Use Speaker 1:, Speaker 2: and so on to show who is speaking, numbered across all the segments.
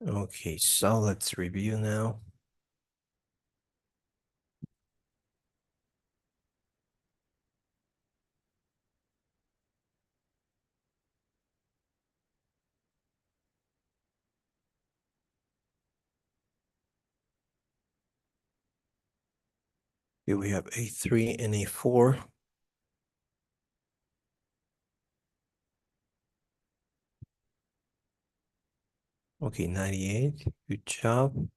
Speaker 1: Okay, so let's review now. Here we have A3 and A4. Okay, 98. Good job.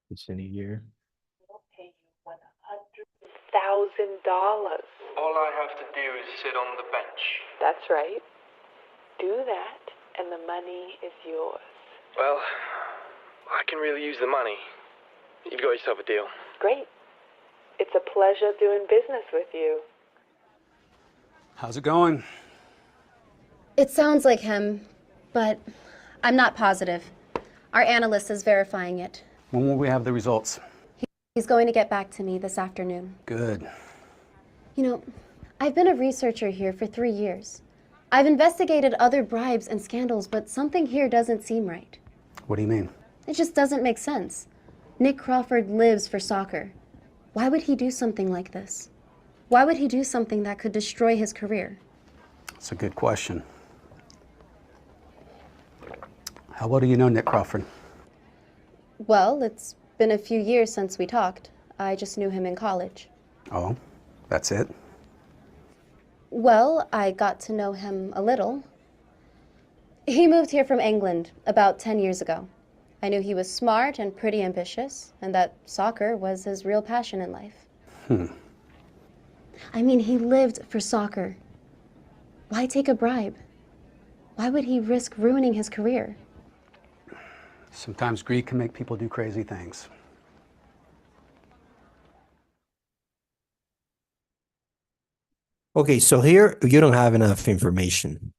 Speaker 1: It's in a year.
Speaker 2: We'll pay you $100,000.
Speaker 3: All I have to do is sit on the bench.
Speaker 2: That's right. Do that, and the money is yours.
Speaker 3: Well, I can really use the money. You've got yourself a deal.
Speaker 2: Great. It's a pleasure doing business with you.
Speaker 4: How's it going?
Speaker 5: It sounds like him, but I'm not positive. Our analyst is verifying it.
Speaker 4: When will we have the results?
Speaker 5: He's going to get back to me this afternoon.
Speaker 4: Good.
Speaker 5: You know, I've been a researcher here for 3 years. I've investigated other bribes and scandals, but something here doesn't seem right.
Speaker 4: What do you mean?
Speaker 5: It just doesn't make sense. Nick Crawford lives for soccer. Why would he do something like this? Why would he do something that could destroy his career?
Speaker 4: It's a good question. How well do you know Nick Crawford?
Speaker 5: Well, it's been a few years since we talked. I just knew him in college.
Speaker 4: Oh, that's it?
Speaker 5: Well, I got to know him a little. He moved here from England about 10 years ago. I knew he was smart and pretty ambitious, and that soccer was his real passion in life. I mean, he lived for soccer. Why take a bribe? Why would he risk ruining his career?
Speaker 4: Sometimes greed can make people do crazy things.
Speaker 1: Okay, so here you don't have enough information.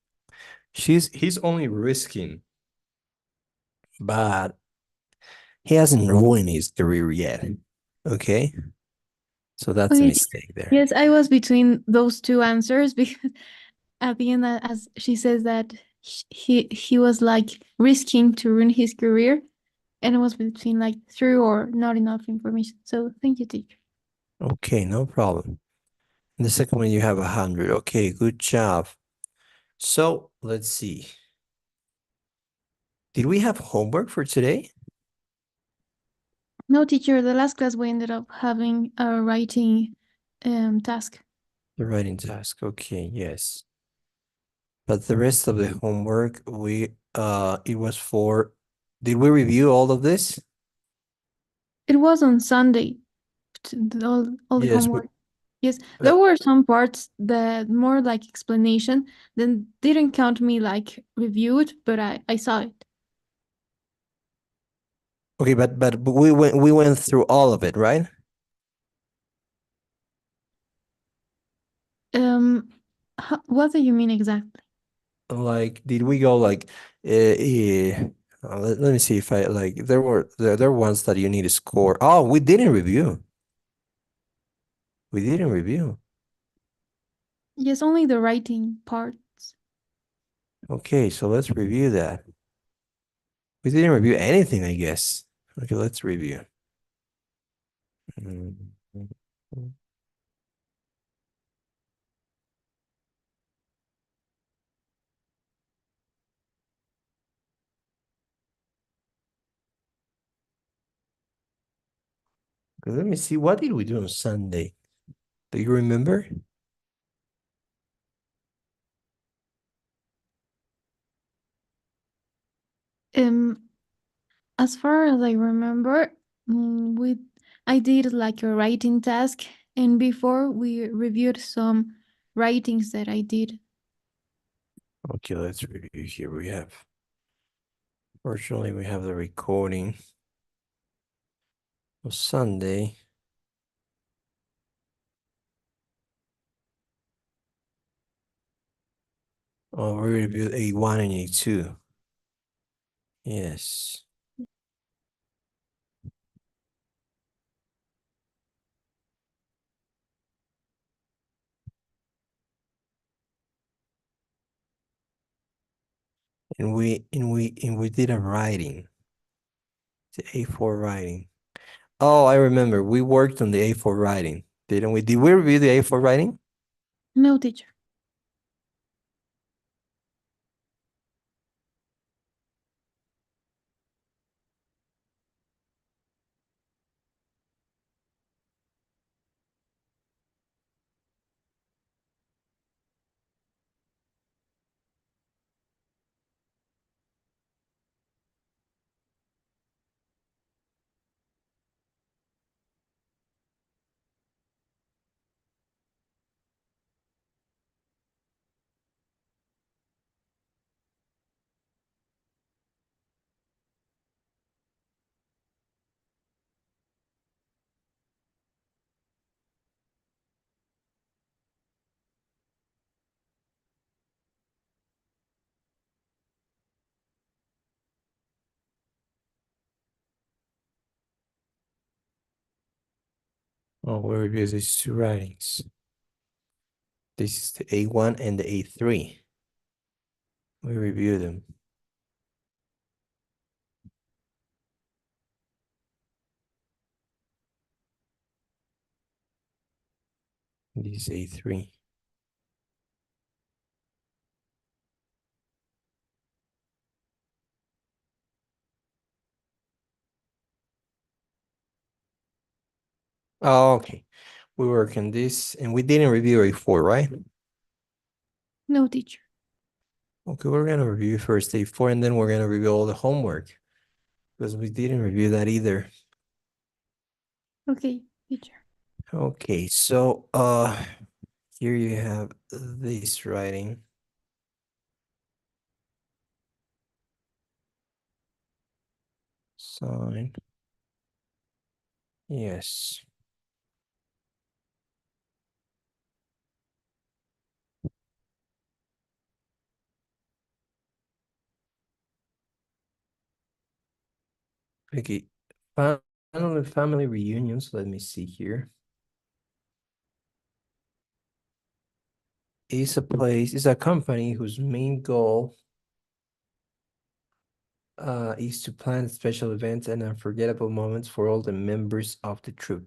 Speaker 1: He's only risking, but he hasn't ruined his career yet. Okay, so that's a
Speaker 6: Okay,
Speaker 1: mistake there.
Speaker 6: yes, I was between those two answers because at the end, as she says that he was like risking to ruin his career, and it was between like true or not enough information. So thank you, teacher.
Speaker 1: Okay, no problem. In the second one, you have 100. Okay, good job. So let's see. Did we have homework for today?
Speaker 6: No, teacher, the last class we ended up having a writing task.
Speaker 1: The writing task. Okay, yes. But the rest of the homework, it was for, did we review all of this?
Speaker 6: It was on Sunday, all the
Speaker 1: Yes,
Speaker 6: homework. Yes, there were some parts that more like explanation, then didn't count me like reviewed, but I saw it.
Speaker 1: okay, but we went through all of it, right?
Speaker 6: What do you mean exactly?
Speaker 1: Like, did we go like, let me see if I like, there were ones that you need to score. Oh, we didn't review. We didn't review.
Speaker 6: Yes, only the writing parts.
Speaker 1: Okay, so let's review that. We didn't review anything, I guess. Okay, let's review. Mm, mm, mm. Let me see. What did we do on Sunday? Do you remember?
Speaker 6: As far as I remember, I did like a writing task, and before we reviewed some writings that I did.
Speaker 1: Okay, let's review here. We have, fortunately, we have the recording of Sunday. Oh, we reviewed A1 and A2. Yes. And we did a writing. The A4 writing. Oh, I remember. We worked on the A4 writing, didn't we? Did we review the A4 writing?
Speaker 6: No, teacher.
Speaker 1: Oh, we reviewed these two writings. This is the A1 and the A3. We reviewed them. This is A3. Oh, okay. We work on this and we didn't review A4, right?
Speaker 6: No, teacher.
Speaker 1: Okay, we're gonna review first A4 and then we're gonna review all the homework because we didn't review that either.
Speaker 6: Okay, teacher.
Speaker 1: Okay, so here you have this writing. Sign. Yes. Okay. Finally, family reunions. Let me see here. Is a company whose main goal is to plan special events and unforgettable moments for all the members of the troop.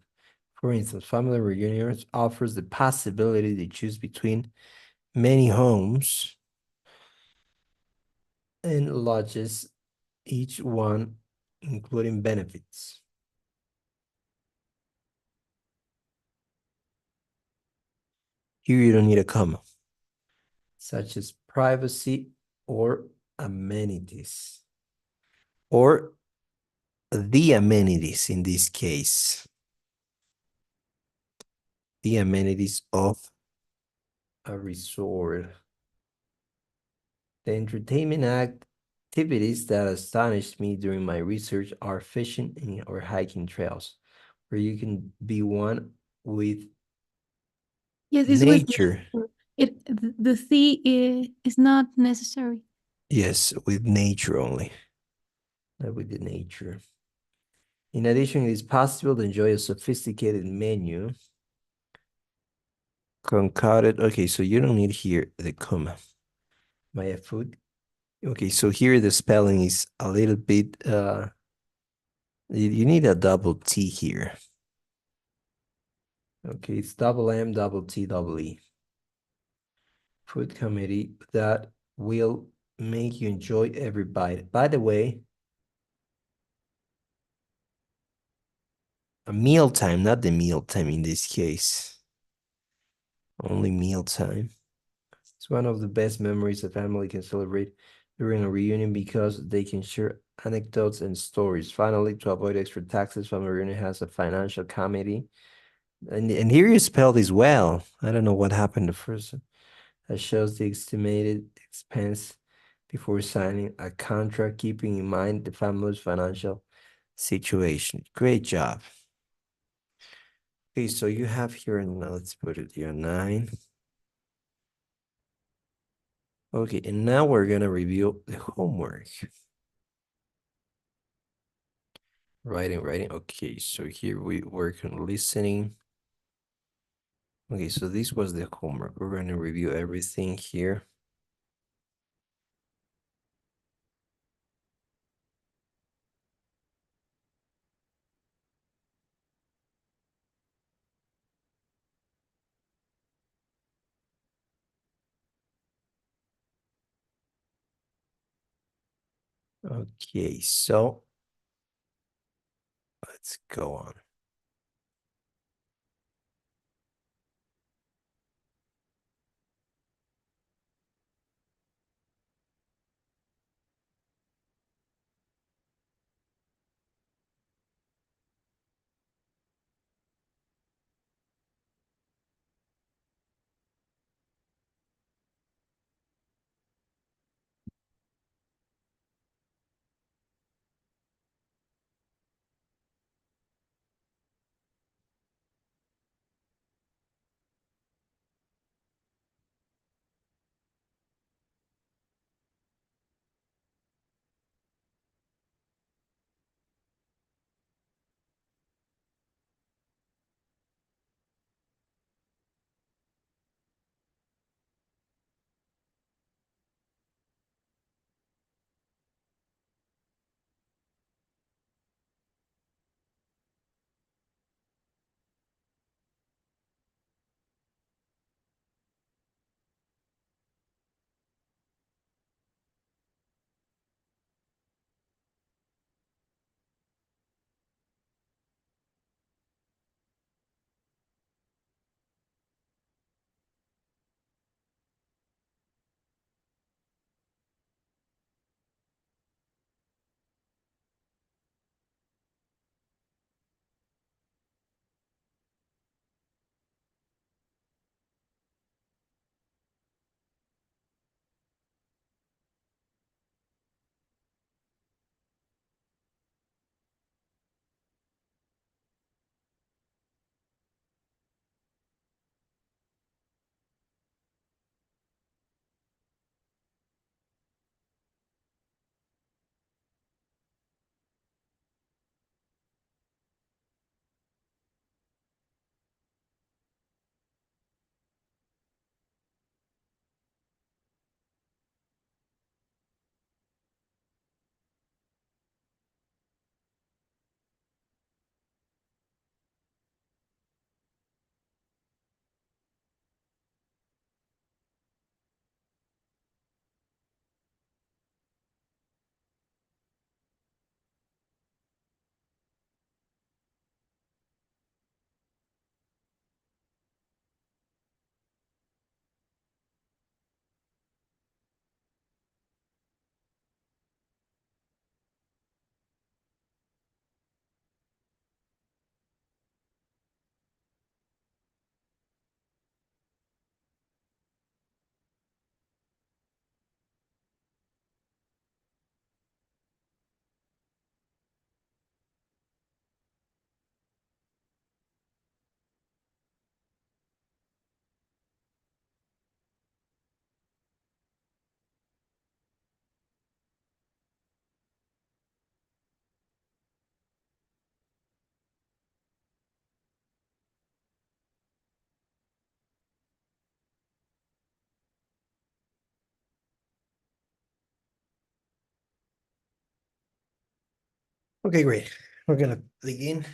Speaker 1: For instance, family reunions offers the possibility to choose between many homes and lodges, each one including benefits. Here you don't need a comma, such as privacy or amenities, or the amenities in this case. The amenities of a resort. The entertainment activities that astonished me during my research are fishing or hiking trails, where you can be one with
Speaker 6: Yes, it's with
Speaker 1: nature.
Speaker 6: nature. The is not necessary.
Speaker 1: Yes, with nature only, not with the nature. In addition, it is possible to enjoy a sophisticated menu. Concocted. Okay, so you don't need here the comma. Maya food. Okay, so here the spelling is a little bit you need a double T here. Okay, it's double M, double T, double E. Food committee that will make you enjoy every bite. By the way, a meal time, not the meal time in this case. Only meal time. It's one of the best memories a family can celebrate during a reunion because they can share anecdotes and stories. Finally, to avoid extra taxes, family reunion has a financial committee. And here you spelled this well. I don't know what happened the first. That shows the estimated expense before signing a contract, keeping in mind the family's financial situation. Great job. Okay, so you have here, now let's put it here, 9. Okay, and now we're gonna review the homework. Writing. Okay, so here we work on listening. Okay, so this was the homework. We're gonna review everything here. Okay, so let's go on. Okay, great. We're gonna begin.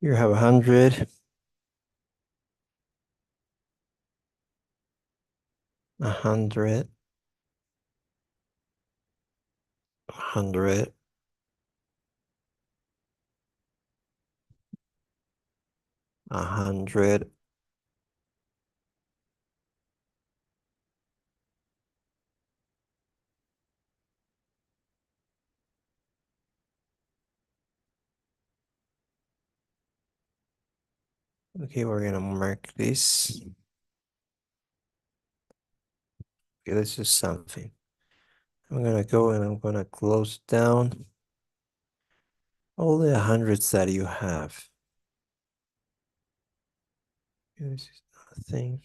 Speaker 1: You have 100, 100, 100, 100. Okay, we're gonna mark this. Okay, let's do something. I'm gonna go and I'm gonna close down all the hundreds that you have. Okay, this is nothing.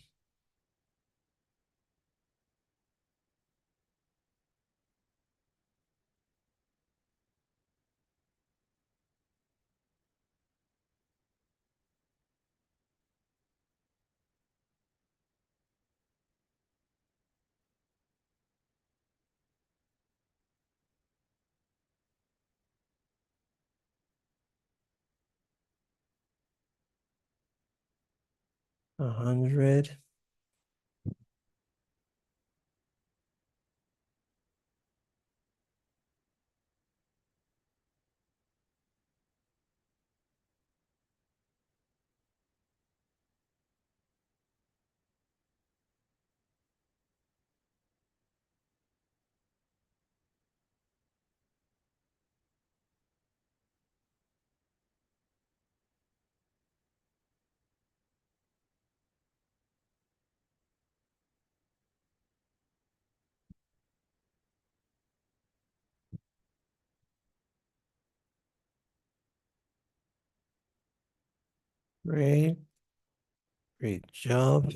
Speaker 1: A 100. Great. Great job.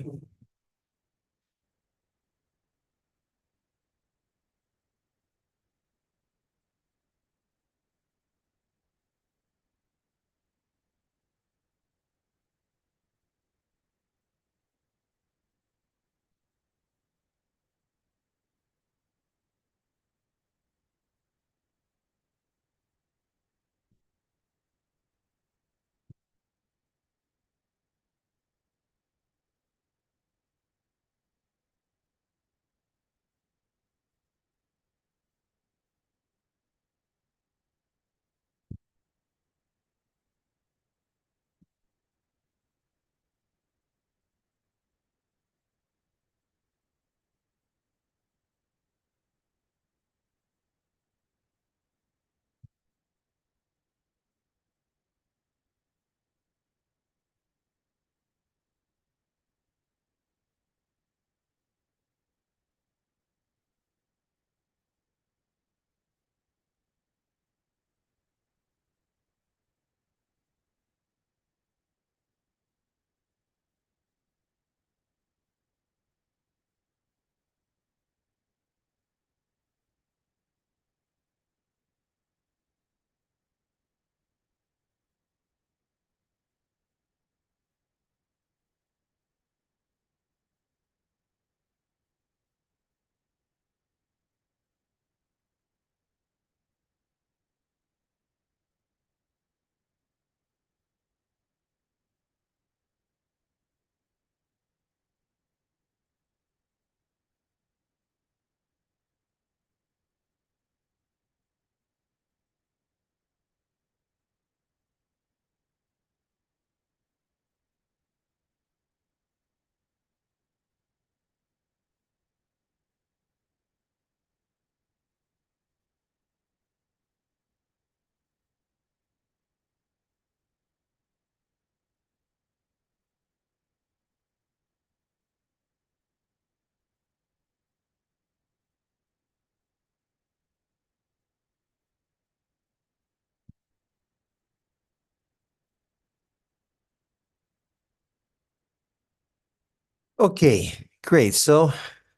Speaker 1: Okay, great. So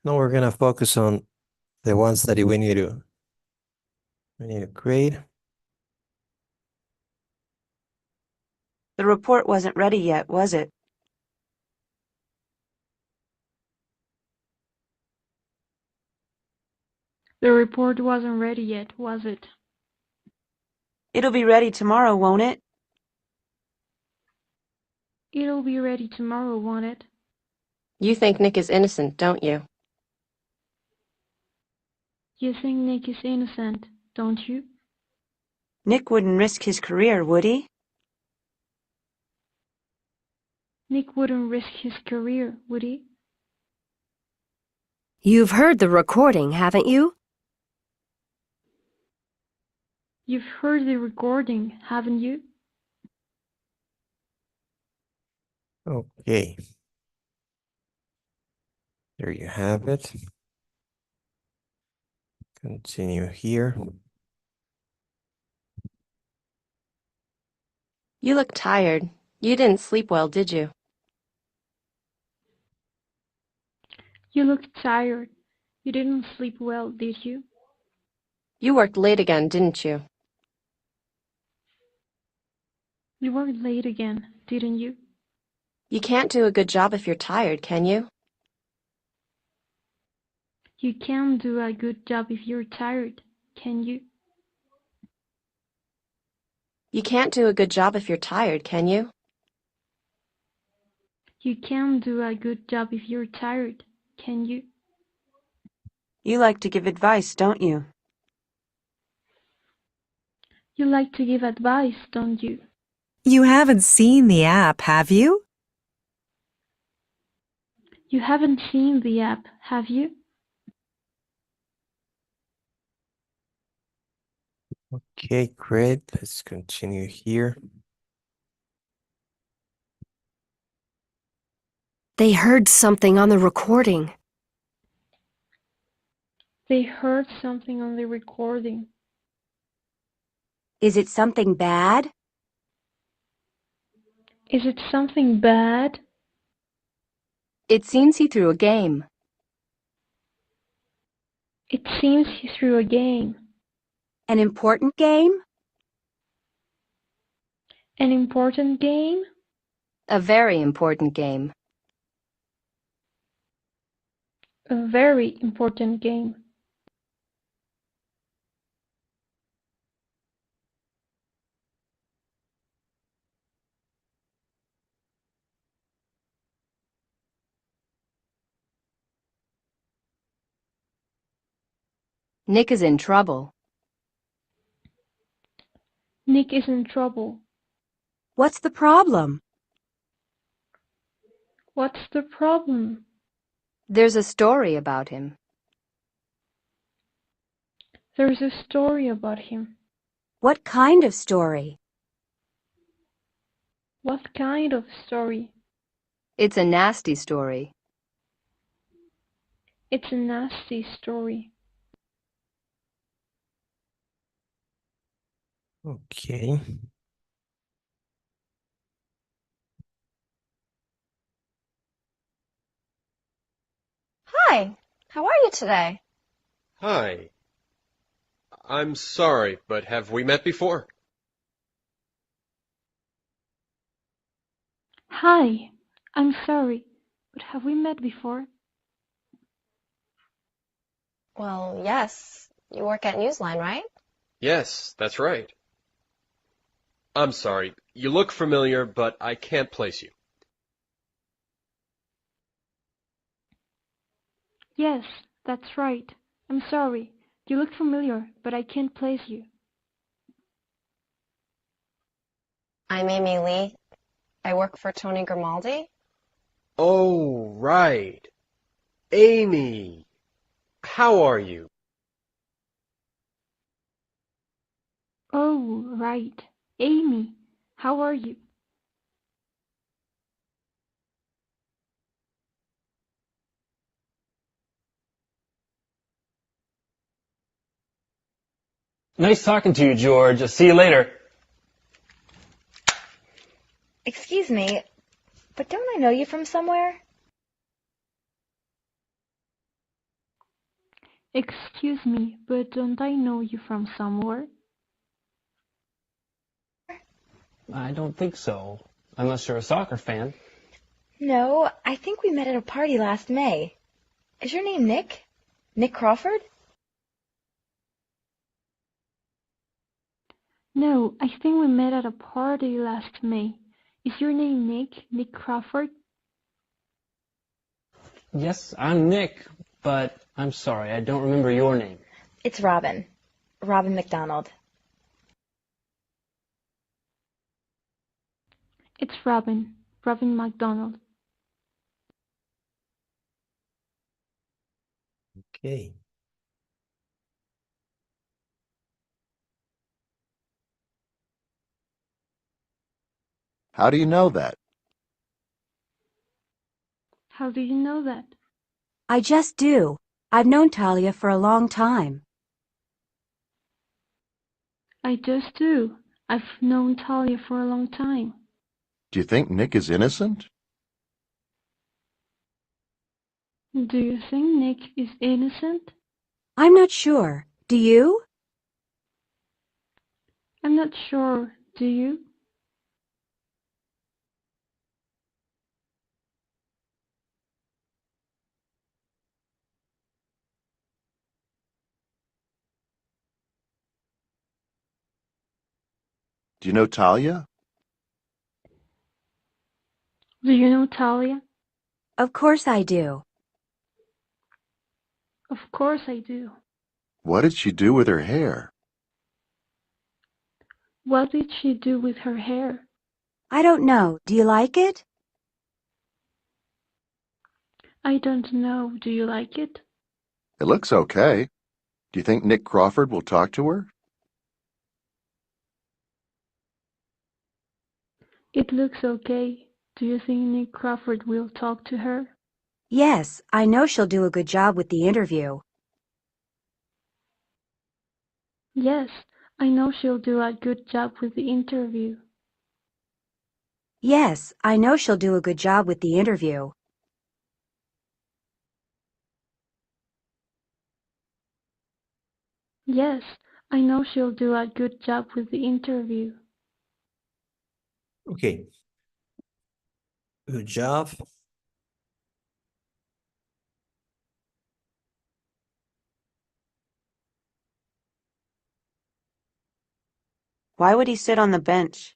Speaker 1: now we're gonna focus on the ones that we need to grade.
Speaker 7: The report wasn't ready yet, was it?
Speaker 6: The report wasn't ready yet, was it?
Speaker 7: It'll be ready tomorrow, won't it?
Speaker 6: It'll be ready tomorrow, won't it?
Speaker 8: You think Nick is innocent, don't you?
Speaker 6: You think Nick is innocent, don't you?
Speaker 7: Nick wouldn't risk his career, would he?
Speaker 6: Nick wouldn't risk his career, would he?
Speaker 9: You've heard the recording, haven't you?
Speaker 6: You've heard the recording, haven't you?
Speaker 1: Okay. There you have it. Continue here.
Speaker 8: You look tired. You didn't sleep well, did you?
Speaker 6: You looked tired. You didn't sleep well, did you?
Speaker 8: You worked late again, didn't you?
Speaker 6: You worked late again, didn't you?
Speaker 8: You can't do a good job if you're tired, can you?
Speaker 6: You can't do a good job if you're tired, can you?
Speaker 8: You can't do a good job if you're tired, can you?
Speaker 6: You can't do a good job if you're tired, can you?
Speaker 7: You like to give advice, don't you?
Speaker 6: You like to give advice, don't you?
Speaker 9: You haven't seen the app, have you?
Speaker 6: You haven't seen the app, have you?
Speaker 1: Okay, great. Let's continue here.
Speaker 9: They heard something on the recording.
Speaker 6: They heard something on the recording.
Speaker 7: Is it something bad?
Speaker 10: Is it something bad?
Speaker 8: It seems he threw a game.
Speaker 10: It seems he threw a game.
Speaker 9: An important game?
Speaker 10: An important game?
Speaker 8: A very important game.
Speaker 10: A very important game.
Speaker 8: Nick is in trouble.
Speaker 10: Nick is in trouble.
Speaker 9: What's the problem?
Speaker 10: What's the problem?
Speaker 8: There's a story about him.
Speaker 10: There's a story about him.
Speaker 9: What kind of story?
Speaker 10: What kind of story?
Speaker 8: It's a nasty story.
Speaker 10: It's a nasty story.
Speaker 1: Okay.
Speaker 11: Hi, how are you today?
Speaker 12: Hi. I'm sorry, but have we met before?
Speaker 10: Hi, I'm sorry, but have we met before?
Speaker 11: Well, yes. You work at Newsline, right?
Speaker 12: Yes, that's right. I'm sorry. You look familiar, but I can't place you.
Speaker 10: Yes, that's right. I'm sorry. You look familiar, but I can't place you.
Speaker 11: I'm Amy Lee. I work for Tony Grimaldi.
Speaker 12: Oh, right. Amy. How are you?
Speaker 10: Oh, right. Amy, how are you?
Speaker 13: Nice talking to you, George. I'll see you later.
Speaker 14: Excuse me, but don't I know you from somewhere?
Speaker 10: Excuse me, but don't I know you from somewhere?
Speaker 13: I don't think so, unless you're a soccer fan.
Speaker 14: No, I think we met at a party last May. Is your name Nick? Nick Crawford?
Speaker 10: No, I think we met at a party last May. Is your name Nick? Nick Crawford?
Speaker 13: Yes, I'm Nick, but I'm sorry, I don't remember your name.
Speaker 14: It's Robin. Robin McDonald.
Speaker 10: It's Robin. Robin McDonald.
Speaker 1: Okay.
Speaker 15: How do you know that?
Speaker 10: How do you know that?
Speaker 9: I just do. I've known Talia for a long time.
Speaker 10: I just do. I've known Talia for a long time.
Speaker 15: Do you think Nick is innocent?
Speaker 10: Do you think Nick is innocent?
Speaker 9: I'm not sure. Do you?
Speaker 10: I'm not sure. Do you?
Speaker 15: Do you know Talia?
Speaker 10: Do you know Talia?
Speaker 9: Of course I do.
Speaker 10: Of course I do.
Speaker 15: What did she do with her hair?
Speaker 10: What did she do with her hair?
Speaker 9: I don't know. Do you like it?
Speaker 10: I don't know. Do you like it?
Speaker 15: It looks okay. Do you think Nick Crawford will talk to her?
Speaker 10: It looks okay. Do you think Nick Crawford will talk to her?
Speaker 9: Yes, I know she'll do a good job with the interview.
Speaker 10: Yes, I know she'll do a good job with the interview.
Speaker 9: Yes, I know she'll do a good job with the interview.
Speaker 10: Yes, I know she'll do a good job with the interview.
Speaker 1: Okay. Good job.
Speaker 7: Why would he sit on the bench?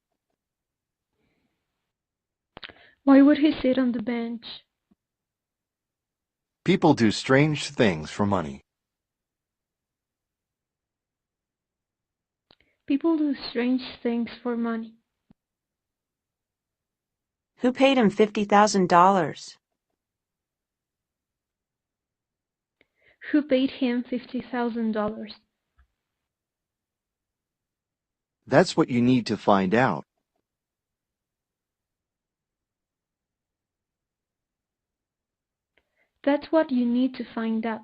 Speaker 10: Why would he sit on the bench?
Speaker 15: People do strange things for money.
Speaker 10: People do strange things for money.
Speaker 7: Who paid him $50,000?
Speaker 10: Who paid him $50,000?
Speaker 15: That's what you need to find out.
Speaker 10: That's what you need to find out.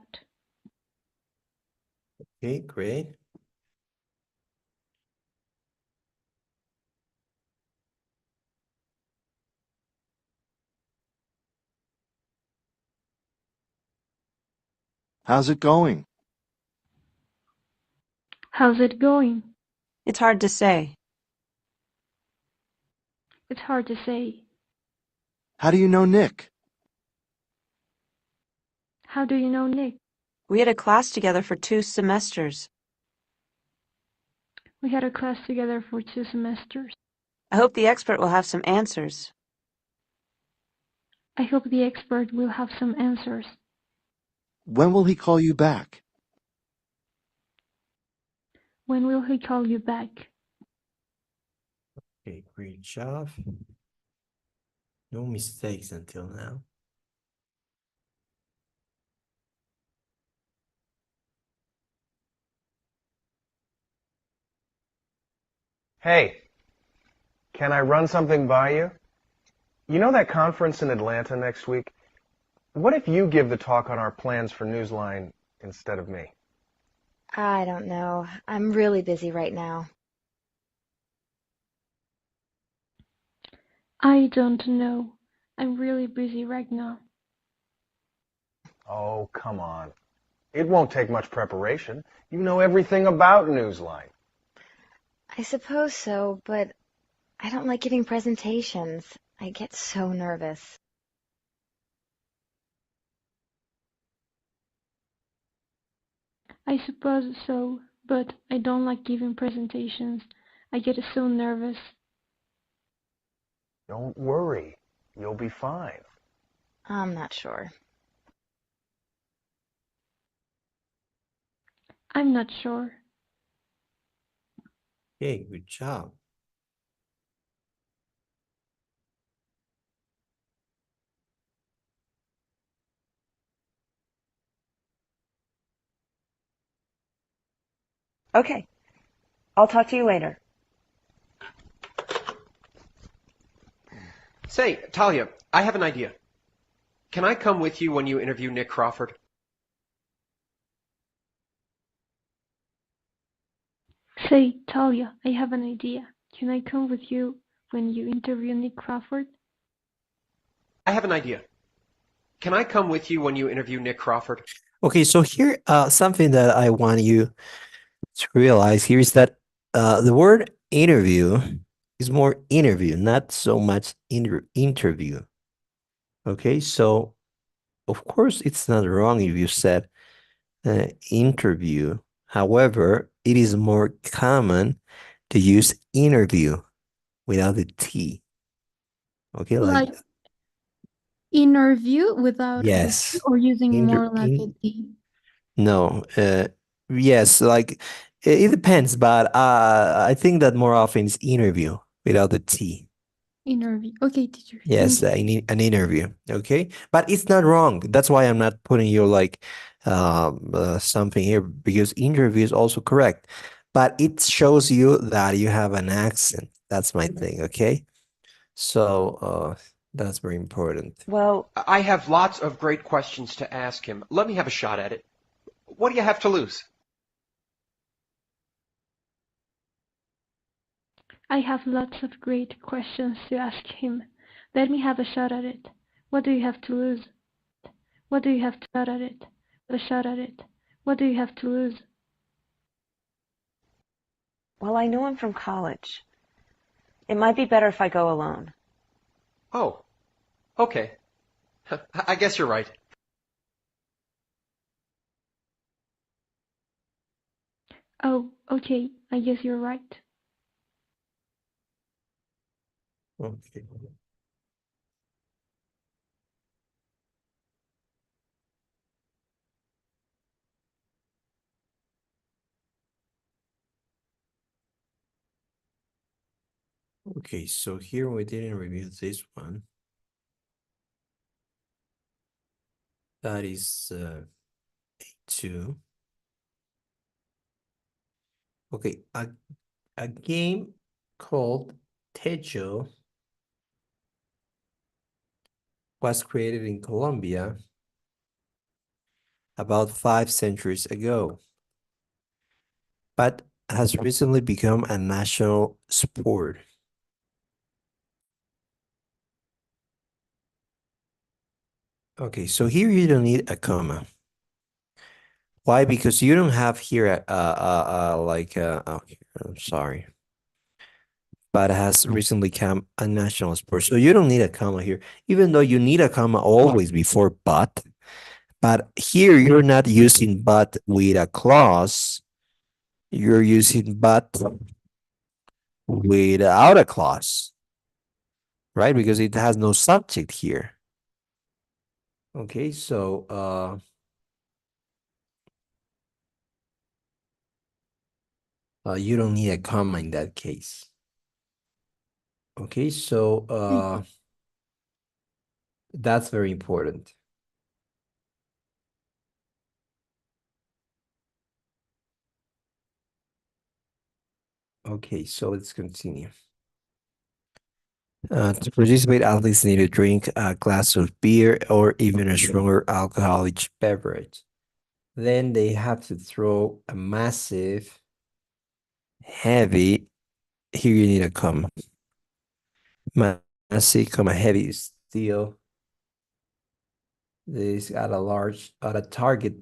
Speaker 1: Okay, great.
Speaker 15: How's it going?
Speaker 10: How's it going?
Speaker 7: It's hard to say.
Speaker 10: It's hard to say.
Speaker 15: How do you know Nick?
Speaker 10: How do you know Nick?
Speaker 7: We had a class together for 2 semesters.
Speaker 10: We had a class together for 2 semesters.
Speaker 7: I hope the expert will have some answers.
Speaker 10: I hope the expert will have some answers.
Speaker 15: When will he call you back?
Speaker 10: When will he call you back?
Speaker 1: Okay, great job. No mistakes until now.
Speaker 3: Hey, can I run something by you? You know that conference in Atlanta next week? What if you give the talk on our plans for Newsline instead of me?
Speaker 14: I don't know. I'm really busy right now.
Speaker 10: I don't know. I'm really busy right now.
Speaker 3: Oh, come on. It won't take much preparation. You know everything about Newsline.
Speaker 14: I suppose so, but I don't like giving presentations. I get so nervous.
Speaker 10: I suppose so, but I don't like giving presentations. I get so nervous.
Speaker 3: Don't worry. You'll be fine.
Speaker 14: I'm not sure.
Speaker 10: I'm not sure.
Speaker 1: Okay, good job.
Speaker 7: Okay. I'll talk to you later.
Speaker 12: Say, Talia, I have an idea. Can I come with you when you interview Nick Crawford?
Speaker 10: Say, Talia, I have an idea. Can I come with you when you interview Nick Crawford?
Speaker 12: I have an idea. Can I come with you when you interview Nick Crawford?
Speaker 1: Okay, so here, something that I want you to realize here is that the word interview is more interview, not so much interview. Okay, so of course it's not wrong if you said interview. However, it is more common to use interview without the T. Okay, like
Speaker 6: interview without the T,
Speaker 1: yes,
Speaker 6: or using more like a T.
Speaker 1: No, yes, like it depends, but I think that more often it's interview without the T.
Speaker 6: Interview. Okay, teacher.
Speaker 1: Yes, an interview. Okay, but it's not wrong. That's why I'm not putting you like something here, because interview is also correct, but it shows you that you have an accent. That's my thing. Okay, so that's very important.
Speaker 7: Well,
Speaker 12: I have lots of great questions to ask him. Let me have a shot at it. What do you have to lose?
Speaker 10: I have lots of great questions to ask him. Let me have a shot at it. What do you have to lose? What do you have to shot at it? A shot at it. What do you have to lose?
Speaker 7: Well, I know him from college. It might be better if I go alone.
Speaker 12: Oh, okay. I guess you're right.
Speaker 10: Oh, okay. I guess you're right.
Speaker 1: Okay. Okay, so here we didn't review this one. That is A2. Okay, a game called Techo was created in Colombia about 5 centuries ago, but has recently become a national sport. Okay, so here you don't need a comma. Why? Because you don't have here okay, I'm sorry, but has recently become a national sport. So you don't need a comma here, even though you need a comma always before but. But here you're not using but with a clause. You're using but without a clause, right? Because it has no subject here. Okay, so you don't need a comma in that case. Okay, so that's very important. Okay, so let's continue. To participate, athletes need to drink a glass of beer or even a stronger alcoholic beverage. Then they have to throw a massive, heavy, here you need a comma. Massive, comma, heavy steel. This at a target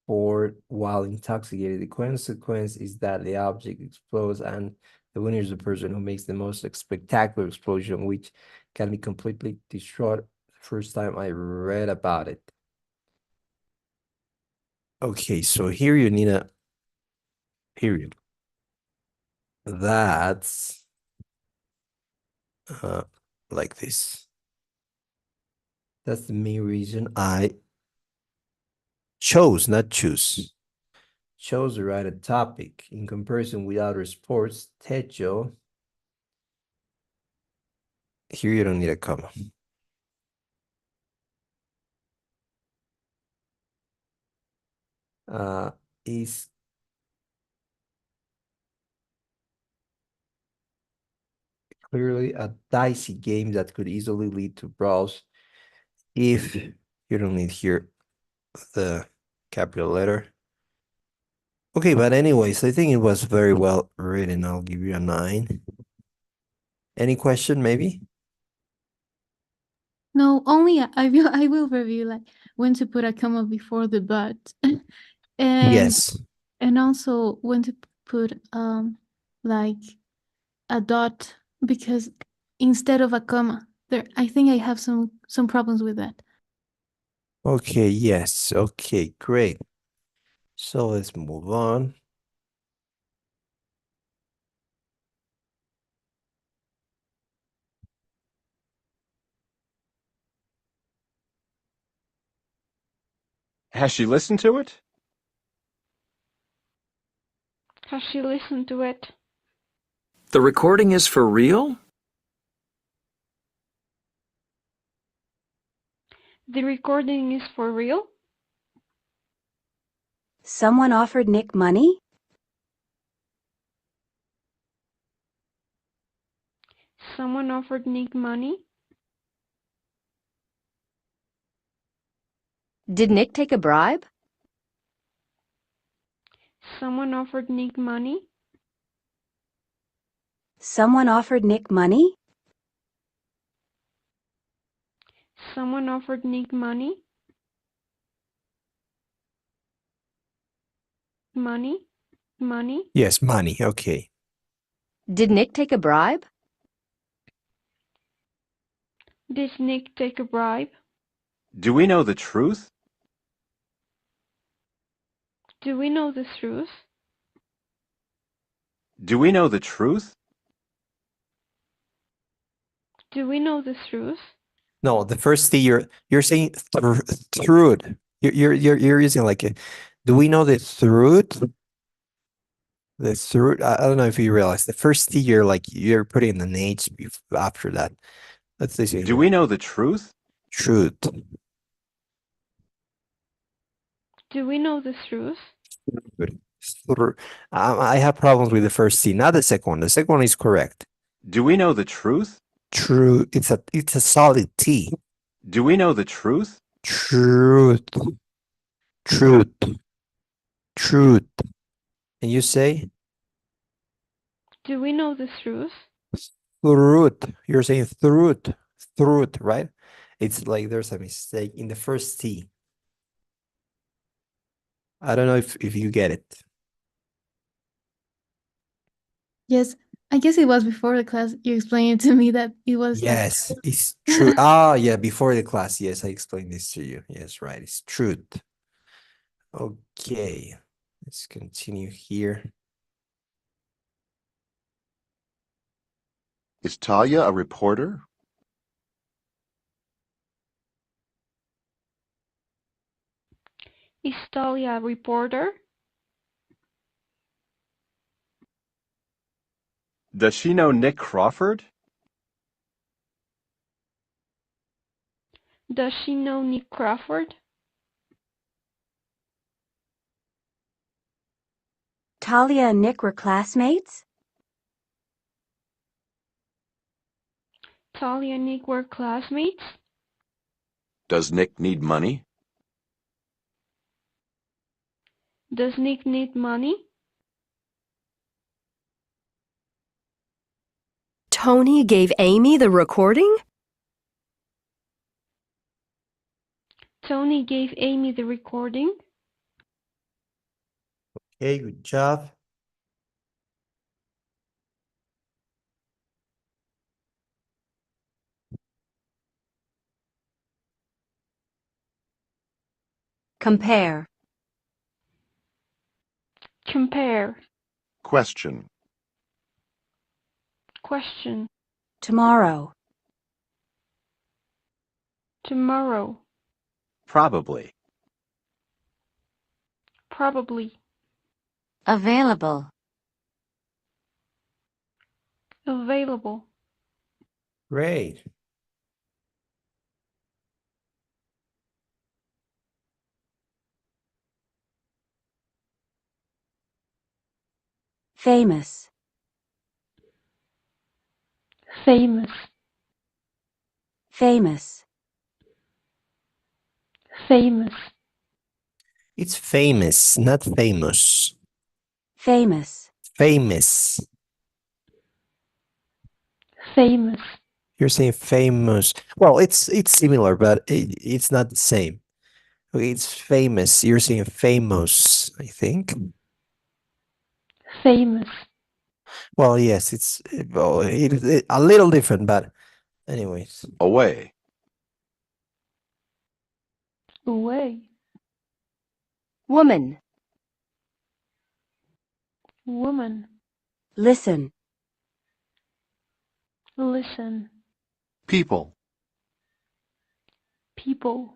Speaker 1: board while intoxicated. The consequence is that the object explodes and the winner is the person who makes the most spectacular explosion, which can be completely destroyed the first time I read about it. Okay, so here you need a period. That's like this. That's the main reason I chose, not choose. Chose to write a topic in comparison with other sports. Techo. Here you don't need a comma. Is clearly a dicey game that could easily lead to brawls if you don't need here the capital letter. Okay, but anyways, I think it was very well written. I'll give you a 9. Any question, maybe?
Speaker 6: No, only I will review like when to put a comma before the but. and
Speaker 1: Yes.
Speaker 6: and also when to put like a dot, because instead of a comma, there I think I have some problems with that.
Speaker 1: Okay, yes. Okay, great. So let's move on.
Speaker 16: Has she listened to it?
Speaker 10: Has she listened to it?
Speaker 17: The recording is for real?
Speaker 10: The recording is for real?
Speaker 9: Someone offered Nick money?
Speaker 10: Someone offered Nick money?
Speaker 8: Did Nick take a bribe?
Speaker 10: Someone offered Nick money?
Speaker 9: Someone offered Nick money?
Speaker 10: Someone offered Nick money? Money? Money?
Speaker 1: Yes, money. Okay.
Speaker 8: Did Nick take a bribe?
Speaker 10: Did Nick take a bribe?
Speaker 16: Do we know the truth?
Speaker 10: Do we know the truth?
Speaker 16: Do we know the truth?
Speaker 10: Do we know the truth?
Speaker 1: No, the first T you're saying truth. You're using like a. Do we know the truth? The truth. I don't know if you realize the first T you're putting an H after that. Let's see.
Speaker 16: Do we know the truth?
Speaker 1: Truth.
Speaker 10: Do we know the truth?
Speaker 1: Good. I have problems with the first T, not the second one. The second one is correct.
Speaker 16: Do we know the truth?
Speaker 1: True. It's a solid T.
Speaker 16: Do we know the truth?
Speaker 1: Truth. Truth. Truth. And you say?
Speaker 10: Do we know the truth?
Speaker 1: Truth. You're saying truth. Truth, right? It's like there's a mistake in the first T. I don't know if you get it.
Speaker 6: Yes, I guess it was before the class. You explained it to me that it was.
Speaker 1: Yes, it's true. Ah, yeah, before the class. Yes, I explained this to you. Yes, right. It's truth. Okay, let's continue here.
Speaker 15: Is Talia a reporter?
Speaker 10: Is Talia a reporter?
Speaker 16: Does she know Nick Crawford?
Speaker 10: Does she know Nick Crawford?
Speaker 9: Talia and Nick were classmates?
Speaker 10: Talia and Nick were classmates?
Speaker 15: Does Nick need money?
Speaker 10: Does Nick need money?
Speaker 8: Tony gave Amy the recording?
Speaker 10: Tony gave Amy the recording?
Speaker 1: Okay, good job.
Speaker 9: Compare.
Speaker 10: Compare.
Speaker 15: Question.
Speaker 10: Question.
Speaker 9: Tomorrow.
Speaker 10: Tomorrow.
Speaker 16: Probably.
Speaker 10: Probably.
Speaker 9: Available.
Speaker 10: Available.
Speaker 1: Great.
Speaker 9: Famous.
Speaker 10: Famous.
Speaker 9: Famous.
Speaker 10: Famous.
Speaker 1: It's famous, not famous.
Speaker 9: Famous.
Speaker 1: Famous.
Speaker 10: Famous.
Speaker 1: You're saying famous. Well, it's similar, but it's not the same. Okay, it's famous. You're saying famous, I think.
Speaker 10: Famous.
Speaker 1: Well, yes, it's a little different, but anyways.
Speaker 15: Away.
Speaker 10: Away.
Speaker 8: Woman.
Speaker 10: Woman.
Speaker 9: Listen.
Speaker 10: Listen.
Speaker 15: People.
Speaker 10: People.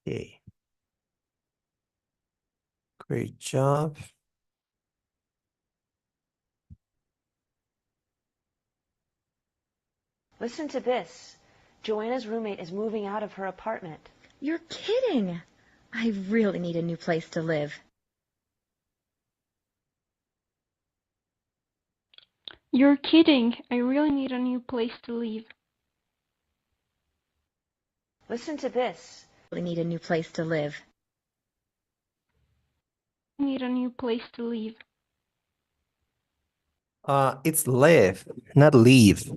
Speaker 1: Okay. Great job.
Speaker 7: Listen to this. Joanna's roommate is moving out of her apartment.
Speaker 14: You're kidding. I really need a new place to live.
Speaker 10: You're kidding. I really need a new place to live.
Speaker 7: Listen to this.
Speaker 14: I really need a new place to live.
Speaker 10: I need a new place to live.
Speaker 1: It's live, not leave.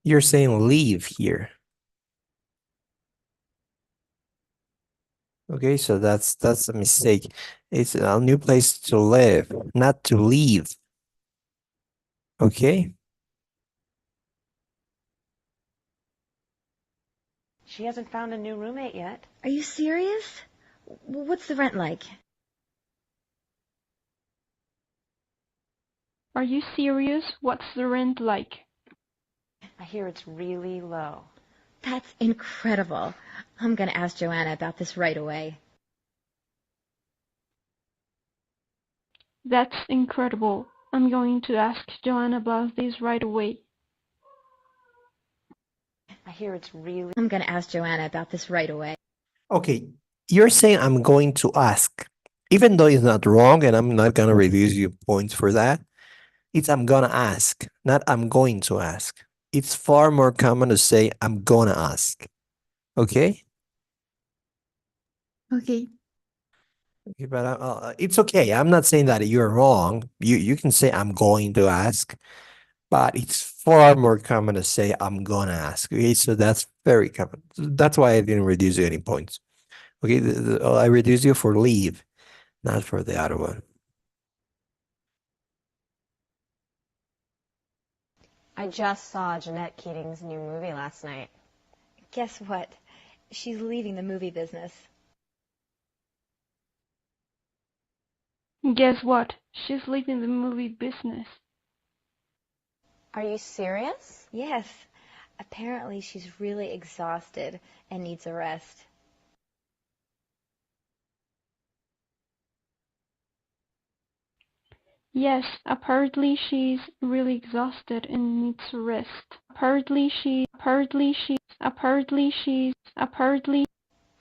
Speaker 1: You're saying leave here. Okay, so that's a mistake. It's a new place to live, not to leave. Okay?
Speaker 7: She hasn't found a new roommate yet.
Speaker 14: Are you serious? What's the rent like?
Speaker 10: Are you serious? What's the rent like?
Speaker 7: I hear it's really low.
Speaker 14: That's incredible. I'm gonna ask Joanna about this right away.
Speaker 10: That's incredible. I'm going to ask Joanna about this right away.
Speaker 7: I hear it's really...
Speaker 14: I'm gonna ask Joanna about this right away.
Speaker 1: Okay, you're saying I'm going to ask. Even though it's not wrong, and I'm not gonna reduce you points for that, it's I'm gonna ask, not I'm going to ask. It's far more common to say I'm gonna ask. Okay?
Speaker 6: Okay.
Speaker 1: Okay, but it's okay. I'm not saying that you're wrong. You can say I'm going to ask, but it's far more common to say I'm gonna ask. Okay, so that's very common. That's why I didn't reduce you any points. Okay, I reduced you for leave, not for the other one.
Speaker 11: I just saw Jeanette Keating's new movie last night.
Speaker 14: Guess what? She's leaving the movie business.
Speaker 10: Guess what? She's leaving the movie business.
Speaker 11: Are you serious?
Speaker 14: Yes. Apparently she's really exhausted and needs a rest.
Speaker 10: Yes, apparently she's really exhausted and needs a rest. Apparently.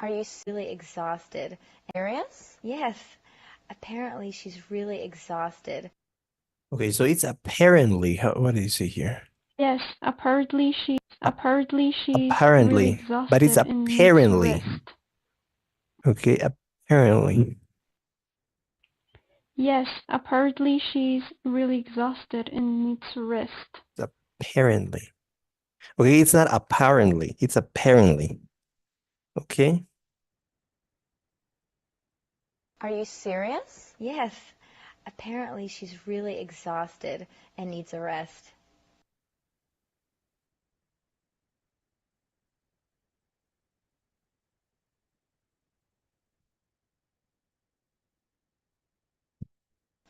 Speaker 11: Are you
Speaker 14: Really exhausted.
Speaker 11: serious?
Speaker 14: Yes. Apparently she's really exhausted.
Speaker 1: Okay, so it's apparently. What do you see here?
Speaker 10: Yes, apparently she's really
Speaker 1: Apparently,
Speaker 10: exhausted
Speaker 1: but it's
Speaker 10: and needs a
Speaker 1: apparently.
Speaker 10: rest.
Speaker 1: Okay, apparently.
Speaker 10: Yes, apparently she's really exhausted and needs a rest.
Speaker 1: Apparently. Okay, it's not apparently, it's apparently. Okay?
Speaker 11: Are you serious?
Speaker 14: Yes. Apparently she's really exhausted and needs a rest.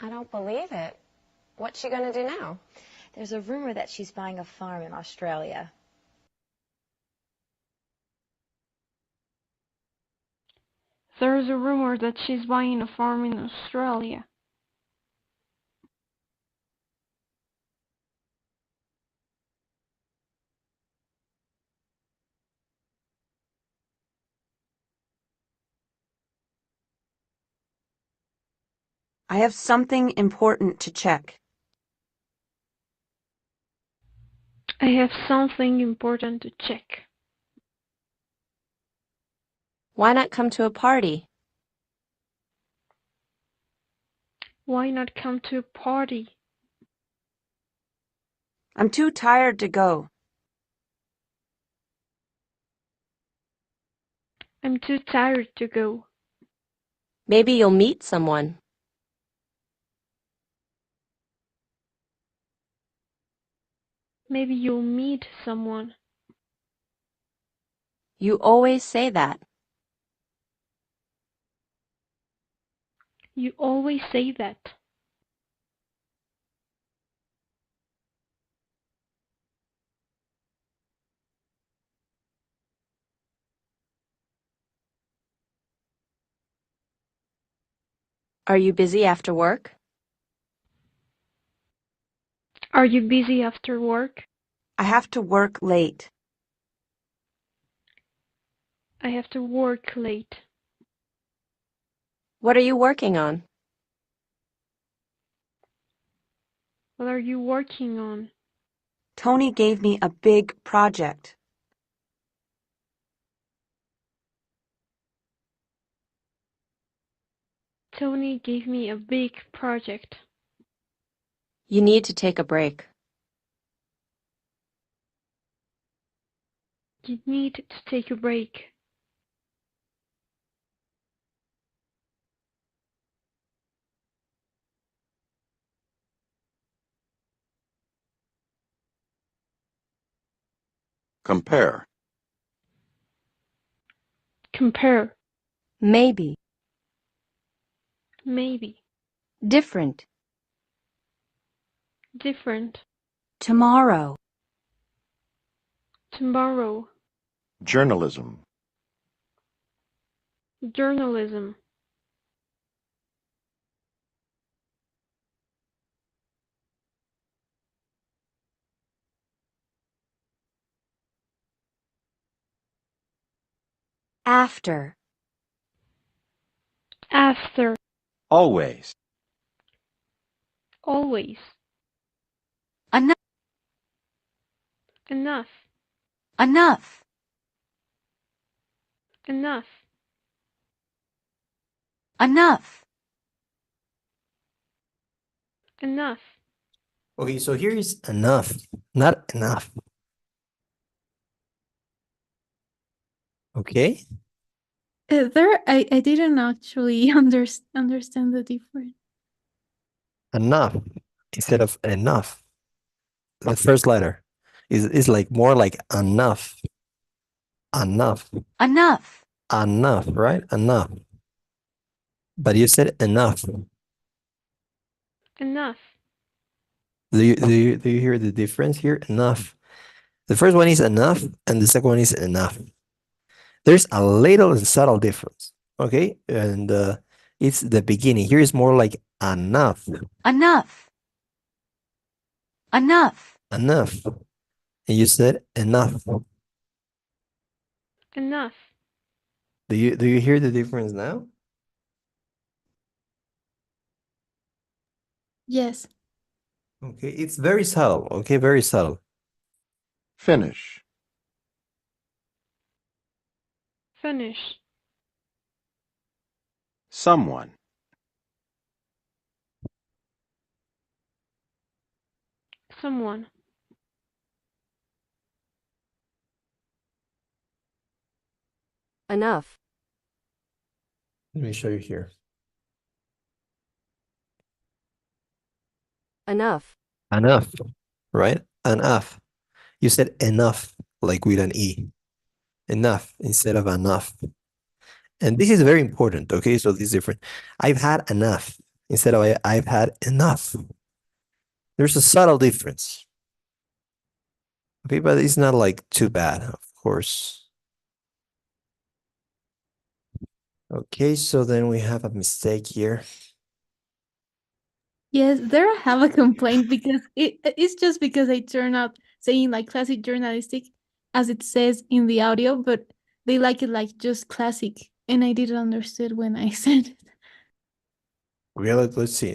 Speaker 11: I don't believe it. What's she gonna do now?
Speaker 14: There's a rumor that she's buying a farm in Australia.
Speaker 10: There's a rumor that she's buying a farm in Australia.
Speaker 9: I have something important to check.
Speaker 10: I have something important to check.
Speaker 8: Why not come to a party?
Speaker 10: Why not come to a party?
Speaker 9: I'm too tired to go.
Speaker 10: I'm too tired to go.
Speaker 8: Maybe you'll meet someone.
Speaker 10: Maybe you'll meet someone.
Speaker 8: You always say that.
Speaker 10: You always say that.
Speaker 8: Are you busy after work?
Speaker 10: Are you busy after work?
Speaker 9: I have to work late.
Speaker 10: I have to work late.
Speaker 8: What are you working on?
Speaker 10: What are you working on?
Speaker 9: Tony gave me a big project.
Speaker 10: Tony gave me a big project.
Speaker 8: You need to take a break.
Speaker 10: You need to take a break.
Speaker 15: Compare.
Speaker 10: Compare.
Speaker 9: Maybe.
Speaker 10: Maybe.
Speaker 9: Different.
Speaker 10: Different.
Speaker 9: Tomorrow.
Speaker 10: Tomorrow.
Speaker 15: Journalism.
Speaker 10: Journalism.
Speaker 9: After.
Speaker 10: After.
Speaker 16: Always.
Speaker 10: Always.
Speaker 9: Enough.
Speaker 10: Enough.
Speaker 9: Enough.
Speaker 10: Enough.
Speaker 9: Enough.
Speaker 10: Enough.
Speaker 1: Okay, so here is enough, not enough. Okay?
Speaker 6: I didn't actually understand the difference.
Speaker 1: Enough instead of enough. The first letter is like more like enough. Enough.
Speaker 9: Enough.
Speaker 1: Enough, right? Enough. But you said enough.
Speaker 10: Enough.
Speaker 1: Do you hear the difference here? Enough. The first one is enough, and the second one is enough. There's a little subtle difference, okay? And it's the beginning. Here is more like enough.
Speaker 9: Enough. Enough.
Speaker 1: Enough. And you said enough.
Speaker 10: Enough.
Speaker 1: Do you hear the difference now?
Speaker 6: Yes.
Speaker 1: Okay, it's very subtle. Okay, very subtle.
Speaker 15: Finish.
Speaker 10: Finish.
Speaker 16: Someone.
Speaker 10: Someone.
Speaker 8: Enough.
Speaker 1: Let me show you here.
Speaker 8: Enough.
Speaker 1: Enough, right? Enough. You said enough, like with an E. Enough instead of enough. And this is very important, okay? So this is different. I've had enough instead of I've had enough. There's a subtle difference. Okay, but it's not like too bad, of course. Okay, so then we have a mistake here.
Speaker 6: Yes, there I have a complaint because it's just because I turn out saying like classic journalistic as it says in the audio, but they like it like just classic, and I didn't understand when I said it.
Speaker 1: Okay, let's see.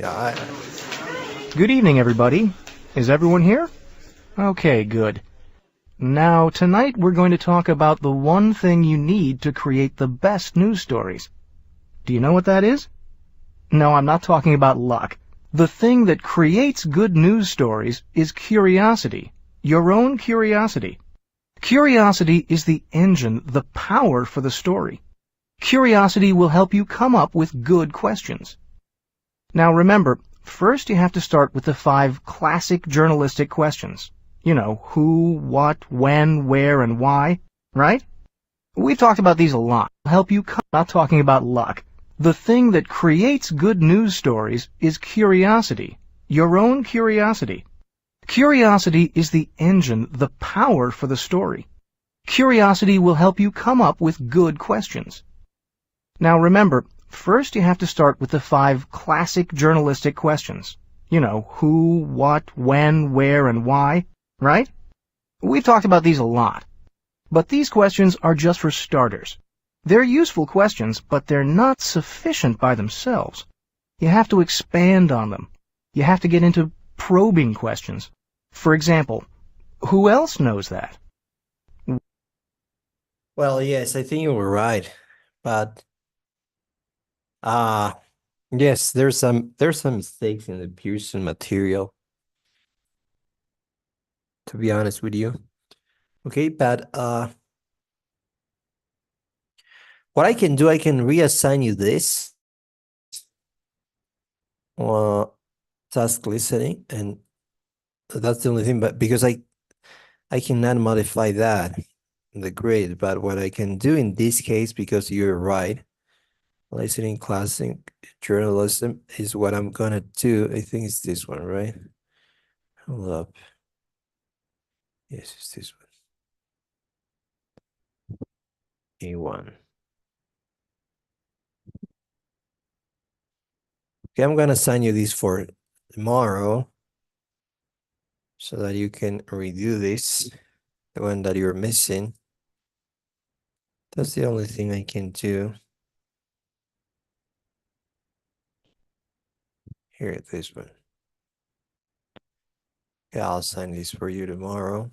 Speaker 3: Good evening, everybody. Is everyone here? Okay, good. Now, tonight we're going to talk about the one thing you need to create the best news stories. Do you know what that is? No, I'm not talking about luck. The thing that creates good news stories is curiosity. Your own curiosity. Curiosity is the engine, the power for the story. Curiosity will help you come up with good questions. Now remember, first you have to start with the 5 classic journalistic questions. You know, who, what, when, where, and why, right? We've talked about these a lot. Help you not talking about luck. The thing that creates good news stories is curiosity. Your own curiosity. Curiosity is the engine, the power for the story. Curiosity will help you come up with good questions. Now remember, first you have to start with the 5 classic journalistic questions. You know, who, what, when, where, and why, right? We've talked about these a lot. But these questions are just for starters. They're useful questions, but they're not sufficient by themselves. You have to expand on them. You have to get into probing questions. For example, who else knows that?
Speaker 1: Well, yes, I think you were right. But Yes, there's some mistakes in the Pearson material, to be honest with you. Okay, but what I can do, I can reassign you this task listening, and that's the only thing, but because I cannot modify that in the grade, but what I can do in this case, because you're right, listening classic journalism is what I'm gonna do. I think it's this one, right? Hold up. Yes, it's this one. A1. Okay, I'm gonna assign you this for tomorrow so that you can redo this, the one that you're missing. That's the only thing I can do. Here, this one. Okay, I'll assign this for you tomorrow.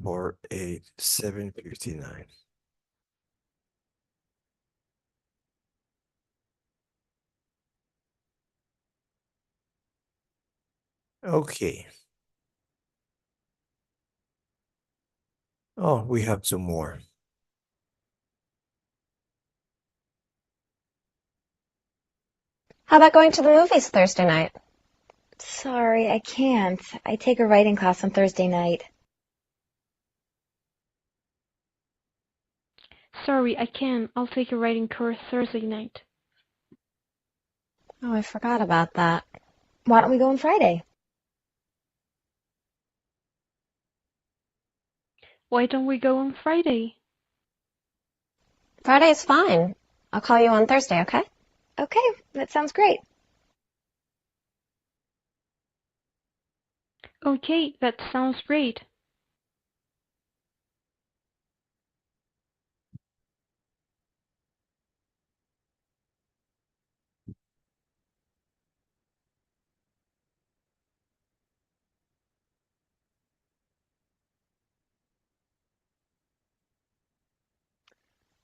Speaker 1: 48759. Okay. Oh, we have two more.
Speaker 11: How about going to the movies Thursday night?
Speaker 14: Sorry, I can't. I take a writing class on Thursday night.
Speaker 10: Sorry, I can. I'll take a writing course Thursday night.
Speaker 11: Oh, I forgot about that.
Speaker 14: Why don't we go on Friday?
Speaker 10: Why don't we go on Friday?
Speaker 11: Friday is fine. I'll call you on Thursday, okay?
Speaker 14: Okay, that sounds great.
Speaker 10: Okay, that sounds great.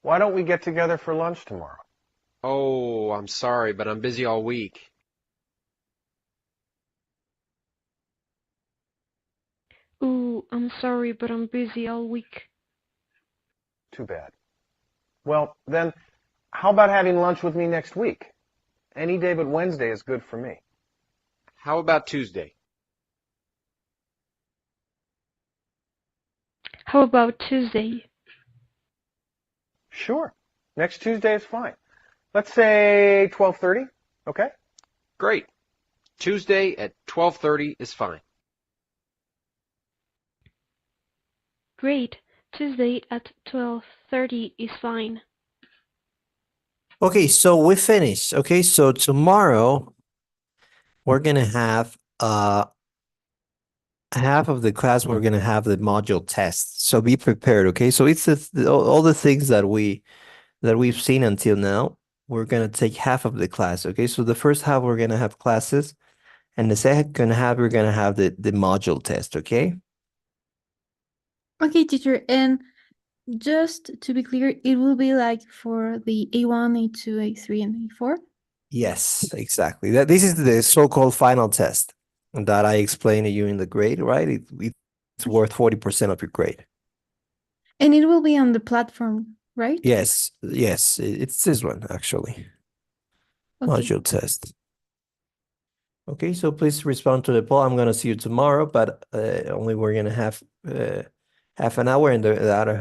Speaker 3: Why don't we get together for lunch tomorrow?
Speaker 12: Oh, I'm sorry, but I'm busy all week.
Speaker 10: Ooh, I'm sorry, but I'm busy all week.
Speaker 3: Too bad. Well, then, how about having lunch with me next week? Any day but Wednesday is good for me.
Speaker 12: How about Tuesday?
Speaker 10: How about Tuesday?
Speaker 3: Sure. Next Tuesday is fine. Let's say 12:30, okay?
Speaker 12: Great. Tuesday at 12:30 is fine.
Speaker 10: Great. Tuesday at 12:30 is fine.
Speaker 1: Okay, so we finished. Okay, so tomorrow we're gonna have half of the class we're gonna have the module test. So be prepared, okay? So it's all the things that we've seen until now. We're gonna take half of the class, okay? So the first half we're gonna have classes, and the second half we're gonna have the module test, okay?
Speaker 6: Okay, teacher, and just to be clear, it will be like for the A1, A2, A3, and A4?
Speaker 1: Yes, exactly. This is the so-called final test that I explained to you in the grade, right? It's worth 40% of your grade.
Speaker 6: And it will be on the platform, right?
Speaker 1: Yes, it's this one actually.
Speaker 6: Okay.
Speaker 1: Module test. Okay, so please respond to the poll. I'm gonna see you tomorrow, but only we're gonna have half an hour, and the other